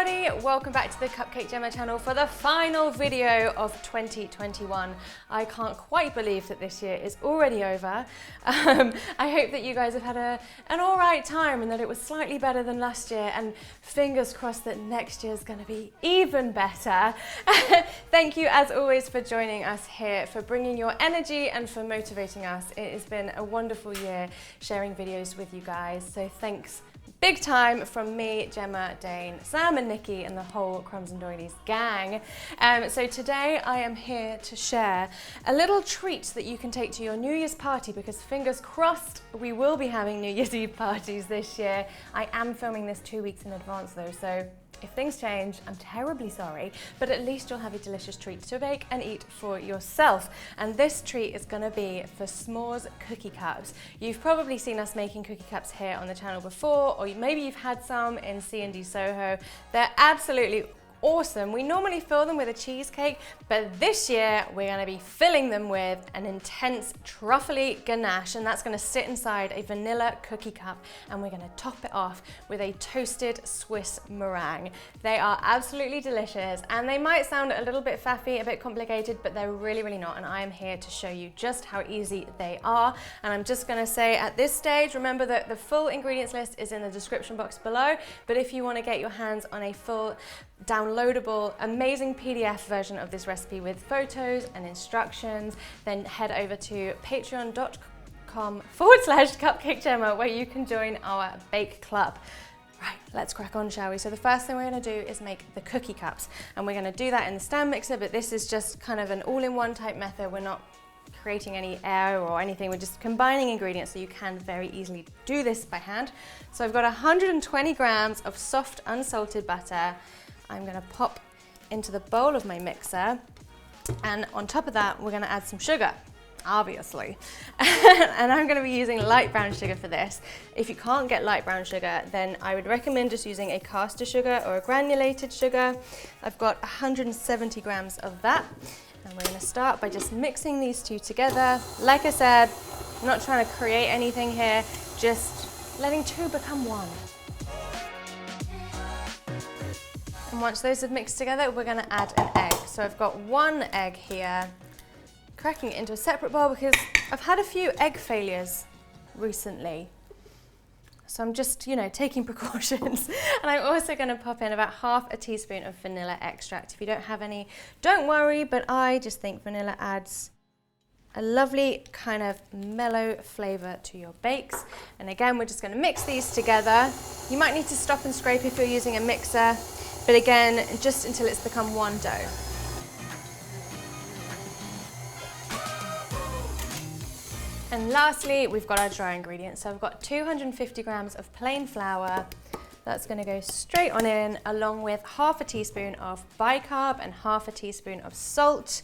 everybody, welcome back to the Cupcake Jemma channel for the final video of 2021. I can't quite believe that this year is already over. I hope that you guys have had an alright time and that it was slightly better than last year, and fingers crossed that next year is going to be even better. Thank you as always for joining us here, for bringing your energy and for motivating us. It has been a wonderful year sharing videos with you guys, so thanks big time from me, Gemma, Dane, Sam and Nikki and the whole Crumbs and Doilies gang. So today I am here to share a little treat that you can take to your New Year's party, because fingers crossed we will be having New Year's Eve parties this year. I am filming this 2 weeks in advance though, so if things change, I'm terribly sorry, but at least you'll have a delicious treat to bake and eat for yourself. And this treat is gonna be for s'mores cookie cups. You've probably seen us making cookie cups here on the channel before, or maybe you've had some in C&D Soho. They're absolutely awesome. We normally fill them with a cheesecake, but this year we're going to be filling them with an intense truffly ganache, and that's going to sit inside a vanilla cookie cup, and we're going to top it off with a toasted Swiss meringue. They are absolutely delicious, and they might sound a little bit faffy, a bit complicated, but they're really, really not, and I am here to show you just how easy they are. And I'm just going to say at this stage, remember that the full ingredients list is in the description box below, but if you want to get your hands on a full downloadable, amazing PDF version of this recipe with photos and instructions, then head over to patreon.com/Cupcake Jemma, where you can join our bake club. Right, let's crack on, shall we? So the first thing we're going to do is make the cookie cups, and we're going to do that in the stand mixer, but this is just kind of an all-in-one type method. We're not creating any air or anything, we're just combining ingredients, so you can very easily do this by hand. So I've got 120 grams of soft unsalted butter. I'm going to pop into the bowl of my mixer, and on top of that we're going to add some sugar, obviously. And I'm going to be using light brown sugar for this. If you can't get light brown sugar, then I would recommend just using a caster sugar or a granulated sugar. I've got 170 grams of that, and we're going to start by just mixing these two together. Like I said, I'm not trying to create anything here, just letting two become one. And once those have mixed together, we're going to add an egg. So I've got one egg here, cracking it into a separate bowl because I've had a few egg failures recently. So I'm just, taking precautions. And I'm also going to pop in about half a teaspoon of vanilla extract. If you don't have any, don't worry, but I just think vanilla adds a lovely kind of mellow flavor to your bakes. And again, we're just going to mix these together. You might need to stop and scrape if you're using a mixer, but again, just until it's become one dough. And lastly, we've got our dry ingredients. So I've got 250 grams of plain flour. That's going to go straight on in, along with half a teaspoon of bicarb and half a teaspoon of salt.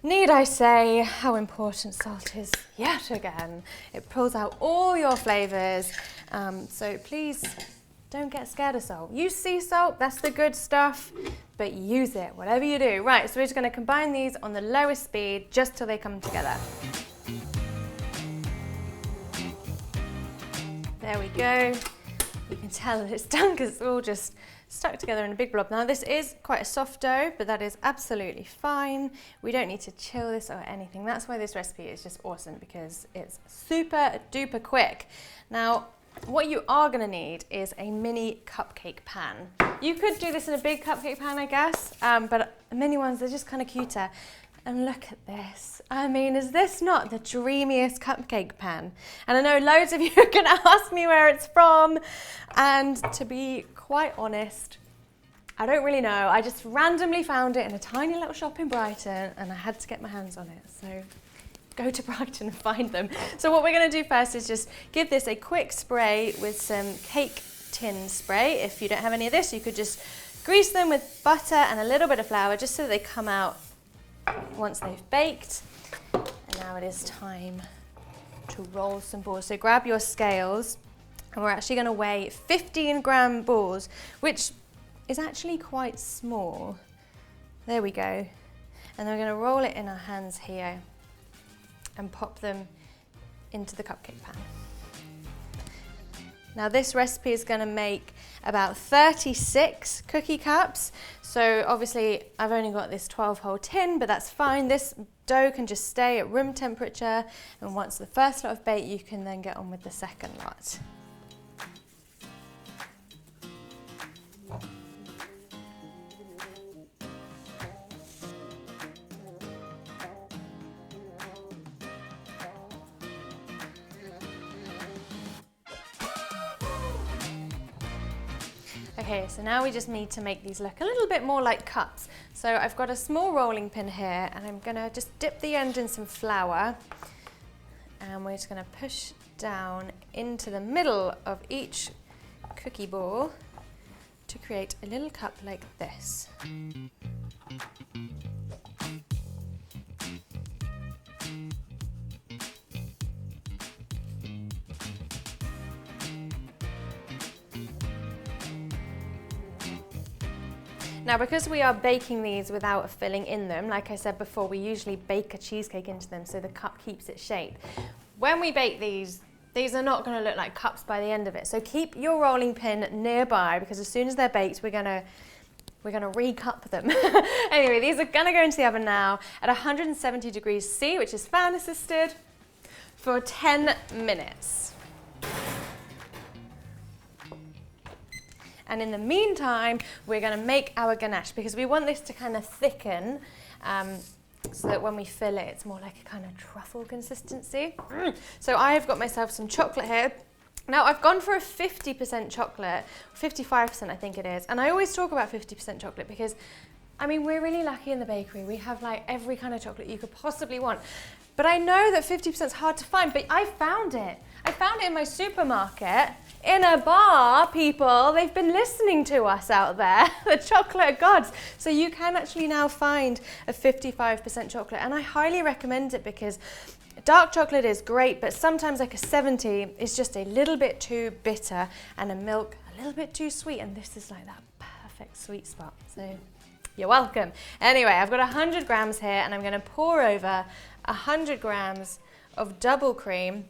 Need I say how important salt is yet again? It pulls out all your flavors, so please don't get scared of salt. Use sea salt, that's the good stuff, but use it, whatever you do. Right, so we're just going to combine these on the lowest speed just till they come together. There we go. You can tell that it's done because it's all just stuck together in a big blob. Now this is quite a soft dough, but that is absolutely fine. We don't need to chill this or anything. That's why this recipe is just awesome, because it's super duper quick. Now, what you are going to need is a mini cupcake pan. You could do this in a big cupcake pan, I guess, but mini ones, they're just kind of cuter. And look at this. I mean, is this not the dreamiest cupcake pan? And I know loads of you are going to ask me where it's from, and to be quite honest, I don't really know. I just randomly found it in a tiny little shop in Brighton, and I had to get my hands on it. So go to Brighton and find them. So what we're going to do first is just give this a quick spray with some cake tin spray. If you don't have any of this, you could just grease them with butter and a little bit of flour, just so that they come out once they've baked. And now it is time to roll some balls. So grab your scales, and we're actually going to weigh 15-gram balls, which is actually quite small. There we go. And then we're going to roll it in our hands here and pop them into the cupcake pan. Now this recipe is going to make about 36 cookie cups. So obviously I've only got this 12-hole tin, but that's fine. This dough can just stay at room temperature, and once the first lot have baked, you can then get on with the second lot. Okay, so now we just need to make these look a little bit more like cups. So I've got a small rolling pin here, and I'm gonna just dip the end in some flour, and we're just gonna push down into the middle of each cookie ball to create a little cup like this. Now, because we are baking these without a filling in them, like I said before, we usually bake a cheesecake into them so the cup keeps its shape. When we bake these are not going to look like cups by the end of it. So keep your rolling pin nearby, because as soon as they're baked, we're going to re-cup them. Anyway, these are going to go into the oven now at 170 degrees C, which is fan assisted, for 10 minutes. And in the meantime, we're going to make our ganache, because we want this to kind of thicken so that when we fill it, it's more like a kind of truffle consistency. So I have got myself some chocolate here. Now I've gone for a 50% chocolate, 55% I think it is. And I always talk about 50% chocolate because, I mean, we're really lucky in the bakery. We have like every kind of chocolate you could possibly want. But I know that 50% is hard to find, but I found it. I found it in my supermarket, in a bar, people. They've been listening to us out there, the chocolate gods. So you can actually now find a 55% chocolate, and I highly recommend it because dark chocolate is great, but sometimes like a 70 is just a little bit too bitter and a milk a little bit too sweet, and this is like that perfect sweet spot. So you're welcome. Anyway, I've got 100 grams here, and I'm going to pour over 100 grams of double cream.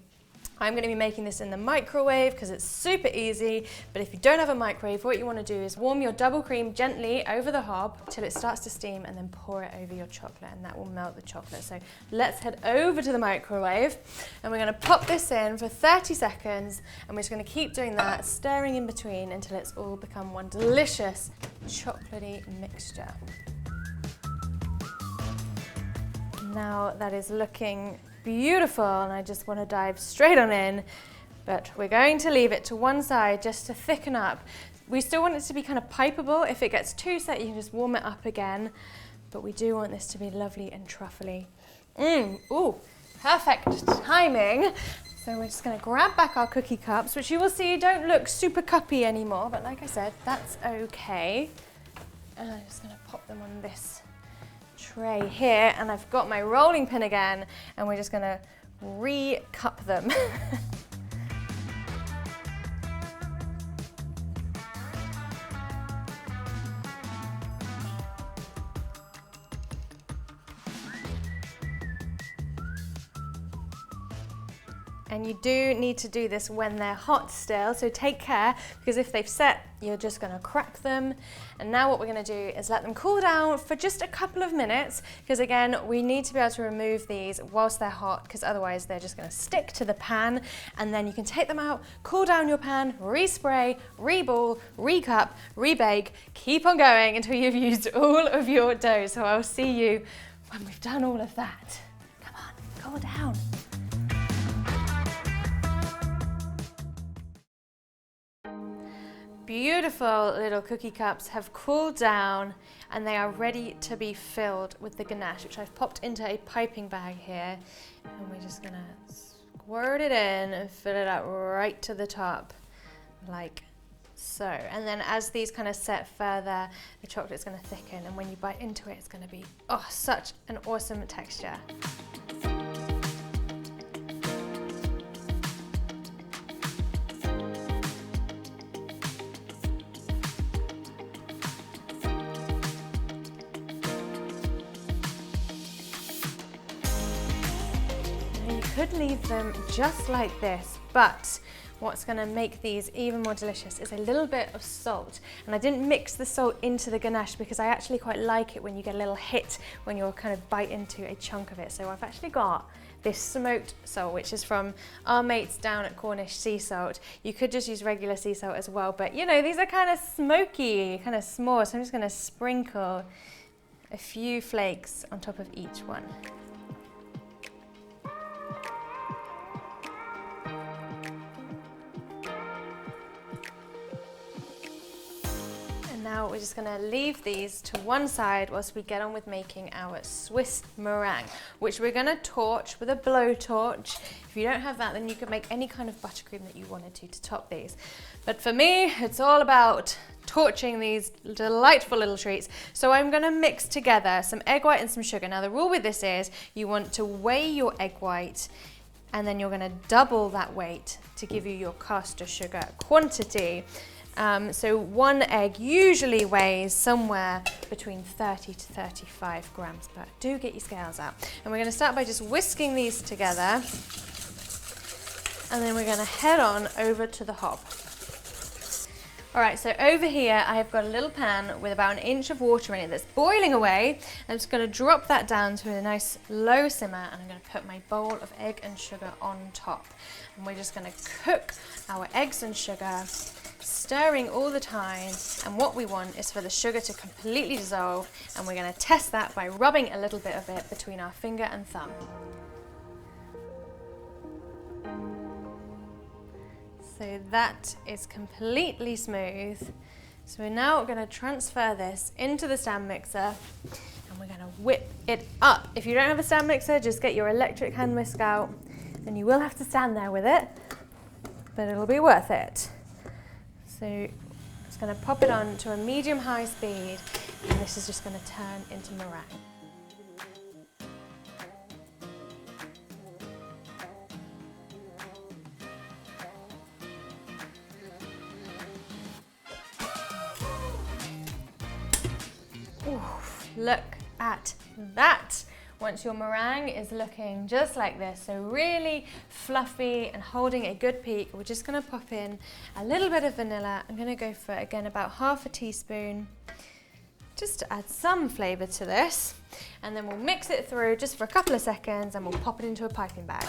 I'm going to be making this in the microwave because it's super easy, but if you don't have a microwave, what you want to do is warm your double cream gently over the hob till it starts to steam, and then pour it over your chocolate, and that will melt the chocolate. So let's head over to the microwave, and we're going to pop this in for 30 seconds, and we're just going to keep doing that, stirring in between until it's all become one delicious chocolatey mixture. Now that is looking beautiful, and I just want to dive straight on in, but we're going to leave it to one side just to thicken up. We still want it to be kind of pipeable. If it gets too set, you can just warm it up again, but we do want this to be lovely and truffly. Ooh, perfect timing. So we're just going to grab back our cookie cups, which you will see don't look super cuppy anymore, but like I said, that's okay. And I'm just going to pop them on this tray here, and I've got my rolling pin again, and we're just going to re-cup them. And you do need to do this when they're hot still, so take care, because if they've set, you're just going to crack them. And now what we're going to do is let them cool down for just a couple of minutes, because again, we need to be able to remove these whilst they're hot, because otherwise they're just going to stick to the pan. And then you can take them out, cool down your pan, respray, reball, recup, rebake, keep on going until you've used all of your dough. So I'll see you when we've done all of that. Come on, cool down. Beautiful little cookie cups have cooled down, and they are ready to be filled with the ganache, which I've popped into a piping bag here, and we're just gonna squirt it in and fill it up right to the top like so. And then as these kind of set further, the chocolate's going to thicken, and when you bite into it, it's going to be such an awesome texture. Could leave them just like this, but what's gonna make these even more delicious is a little bit of salt. And I didn't mix the salt into the ganache because I actually quite like it when you get a little hit when you're kind of bite into a chunk of it. So I've actually got this smoked salt, which is from our mates down at Cornish Sea Salt. You could just use regular sea salt as well, but you know, these are kind of smoky, kind of small, so I'm just gonna sprinkle a few flakes on top of each one. Now we're just gonna leave these to one side whilst we get on with making our Swiss meringue, which we're gonna torch with a blowtorch. If you don't have that, then you can make any kind of buttercream that you wanted to top these. But for me, it's all about torching these delightful little treats. So I'm gonna mix together some egg white and some sugar. Now the rule with this is you want to weigh your egg white and then you're gonna double that weight to give you your caster sugar quantity. So one egg usually weighs somewhere between 30 to 35 grams, but do get your scales out. And we're going to start by just whisking these together, and then we're going to head on over to the hob. All right, so over here I have got a little pan with about 1 inch of water in it that's boiling away. I'm just going to drop that down to a nice low simmer, and I'm going to put my bowl of egg and sugar on top. And we're just going to cook our eggs and sugar, stirring all the time, and what we want is for the sugar to completely dissolve, and we're going to test that by rubbing a little bit of it between our finger and thumb. So that is completely smooth. So we're now going to transfer this into the stand mixer, and we're going to whip it up. If you don't have a stand mixer, just get your electric hand whisk out, and you will have to stand there with it, but it'll be worth it. So I'm just going to pop it on to a medium-high speed, and this is just going to turn into meringue. Ooh, look at that! Once your meringue is looking just like this, so really fluffy and holding a good peak, we're just going to pop in a little bit of vanilla. I'm going to go for, again, about ½ a teaspoon, just to add some flavour to this. And then we'll mix it through just for a couple of seconds, and we'll pop it into a piping bag.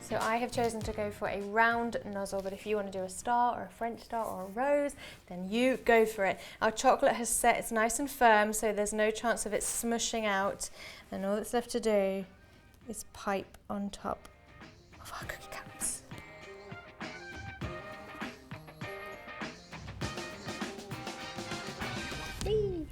So I have chosen to go for a round nozzle, but if you want to do a star or a French star or a rose, then you go for it. Our chocolate has set, it's nice and firm, so there's no chance of it smushing out. And all that's left to do is pipe on top of our cookie cups. Whee!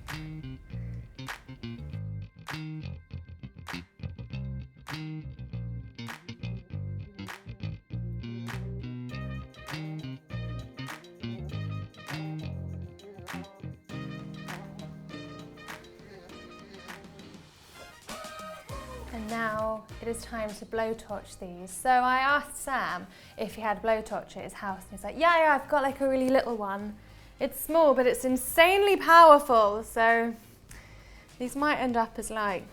And now it is time to blowtorch these. So I asked Sam if he had a blowtorch at his house, and he's like, yeah, I've got like a really little one. It's small, but it's insanely powerful. So these might end up as like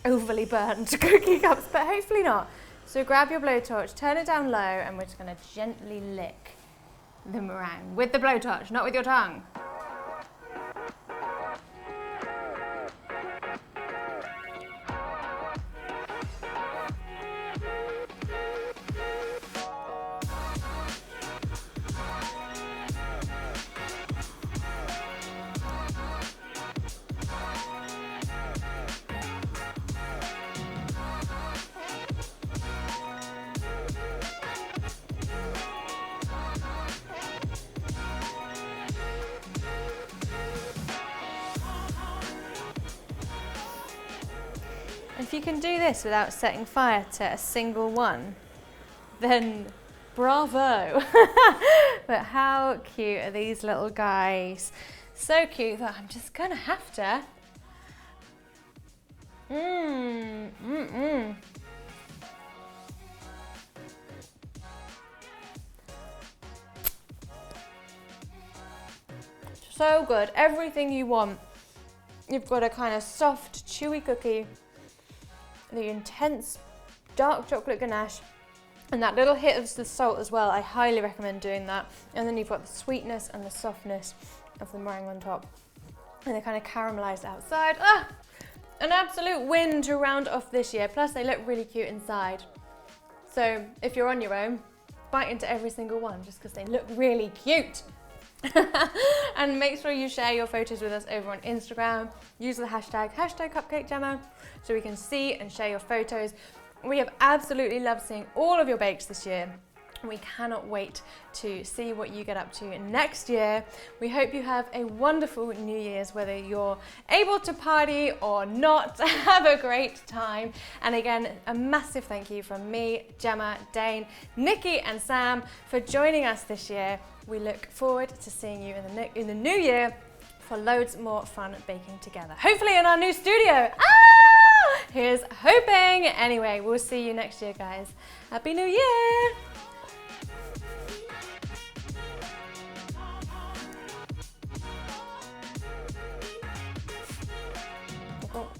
overly burnt cookie cups, but hopefully not. So grab your blowtorch, turn it down low, and we're just gonna gently lick the meringue with the blowtorch, not with your tongue. If you can do this without setting fire to a single one, then bravo. But how cute are these little guys? So cute that I'm just gonna have to. so good. Everything you want. You've got a kind of soft, chewy cookie, the intense dark chocolate ganache, and that little hit of the salt as well. I highly recommend doing that. And then you've got the sweetness and the softness of the meringue on top. And they're kind of caramelized outside. Ah! An absolute win to round off this year. Plus they look really cute inside. So if you're on your own, bite into every single one just because they look really cute. And make sure you share your photos with us over on Instagram. Use the hashtag Cupcake Jemma so we can see and share your photos. We have absolutely loved seeing all of your bakes this year. We cannot wait to see what you get up to next year. We hope you have a wonderful New Year's, whether you're able to party or not. Have a great time. And again, a massive thank you from me, Gemma, Dane, Nikki and Sam for joining us this year. We look forward to seeing you in the new year for loads more fun baking together. Hopefully in our new studio. Here's hoping. Anyway, we'll see you next year, guys. Happy New Year.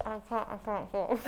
I can't.